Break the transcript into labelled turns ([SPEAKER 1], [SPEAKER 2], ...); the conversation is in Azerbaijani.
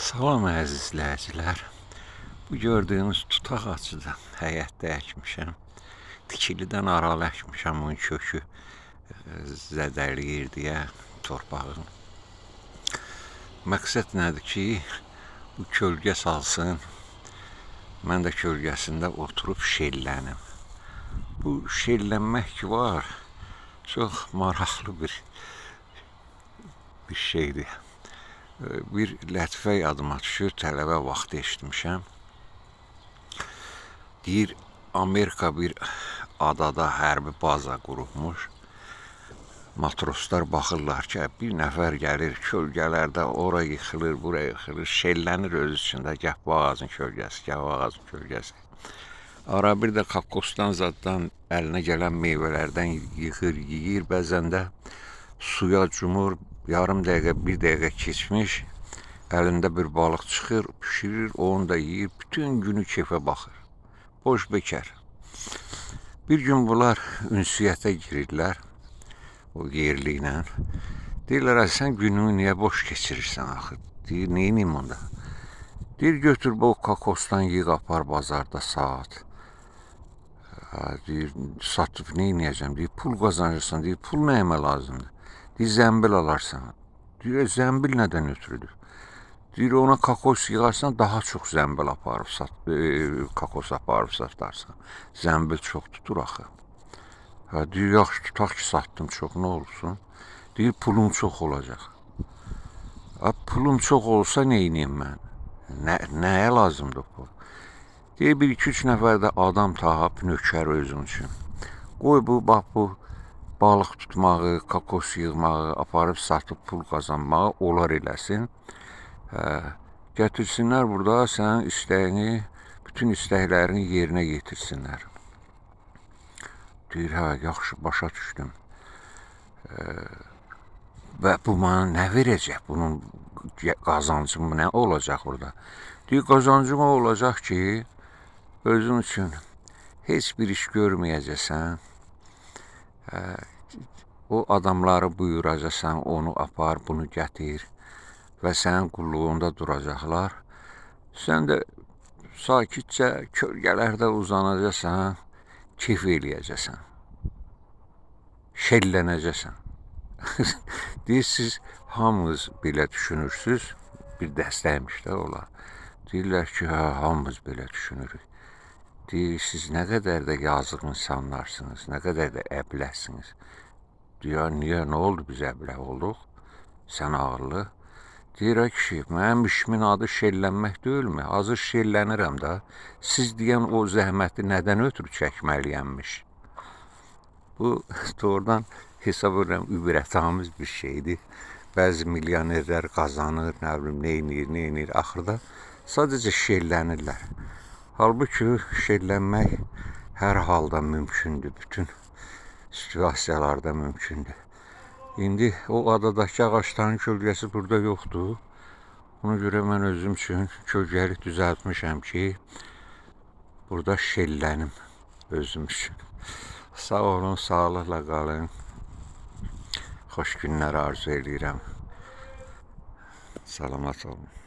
[SPEAKER 1] Salam əziz izləyicilər. Bu gördüyünüz tutaq ağacıdan həyətdə əkmişəm. Tikilidən aralı əkmişəm, onun kökü zədələyir deyə torpağın. Məqsəd nədir ki, bu kölgə salsın, mən də kölgəsində oturub şellənim. Bu şellənmək ki var, çox maraqlı bir şeydir. Bir lətifə yadıma düşür, tələbə vaxtı eşitmişəm. Deyir, Amerika bir adada hərbi baza qurulmuş. Matroslar baxırlar ki, bir nəfər gəlir, kölgələrdə ora yıxılır, buraya yıxılır, şellənir öz içində, gəh bu ağacın kölgəsi, gəh o ağacın kölgəsi. Ara bir də kakosdan zaddan əlinə gələn meyvələrdən yığır, yeyir, bəzən də suya cumur, yarım dəqiqə, bir dəqiqə keçmiş, əlində bir balıq çıxır, pişirir, onu da yeyir, bütün günü keyfə baxır. Boş bekar. Bir gün bunlar ünsiyyətə girirlər, o yerli ilə. Deyirlər, sən gününü niyə boş keçirirsən axı? Deyir, neyniyim onda? Deyir, götür bu kakosdan yığ, apar bazarda saat. Deyir, satıb neyniyəcəm? Deyir, pul qazanırsan. Deyir, pul nəyimə lazımdır? Deyir, zəmbil alarsan. Deyir, zəmbil nədən ötürüdür? Deyir, ona kakos yığarsan, daha çox zəmbil aparıb kakos aparıb satarsan. Zəmbil çox tutur axı. Deyir, yaxşı, tutaq ki, satdım çox, nə olsun? Deyir, pulum çox olacaq. Pulum çox olsa neyniyim mən? Nəyə lazımdır bu? Deyir, 1-2-3 nəfər də adam tapıb, nökər özün üçün. Qoy bu, bax bu, balıq tutmağı, kakos yığmağı, aparıb satıb pul qazanmağı onlar eləsin. Gətirsinlər burada sənin istəyini, bütün istəklərini yerinə yetirsinlər. Deyir, hə, yaxşı, başa düşdüm. Və bu mənə nə verəcək? Bunun qazancım nə olacaq burada? Deyir, qazancım olacaq ki, özün üçün heç bir iş görməyəcəksən. O adamları buyuracaqsan, onu apar, bunu gətir və sənin qulluğunda duracaqlar. Sən də sakitcə kölgələrdə uzanacaqsan, keyf eləyəcəksən, şellənəcəksən. Deyir, siz hamınız belə düşünürsünüz, bir dəstəymiş də olar. Deyirlər ki, hə, hamımız belə düşünürük. Deyir, siz nə qədər də yazıq insanlarsınız, nə qədər də əbləsiniz. Deyir, niyə, nə oldu biz əblə olduq? Sən ağırlı. Deyir, kişi, mənim işimin adı şellənmək deyilmi? Hazır şellənirəm də, siz deyən o zəhməti nədən ötürü çəkməliyəmmiş? Bu, doğrudan hesab edirəm, ibrətamiz bir şeydir. Bəzi milyonerlər qazanır, nə bilim, neynir, axırda sadəcə şellənirlər. Halbuki şellənmək hər halda mümkündür, bütün situasiyalarda mümkündür. İndi o adadakı ağaçların kölgəsi burada yoxdur. Ona görə mən özüm üçün kölgəli düzəltmişəm ki, burada şellənim özüm üçün. Sağ olun, sağlıqla qalın. Xoş günlər arzu edirəm. Salamat olun.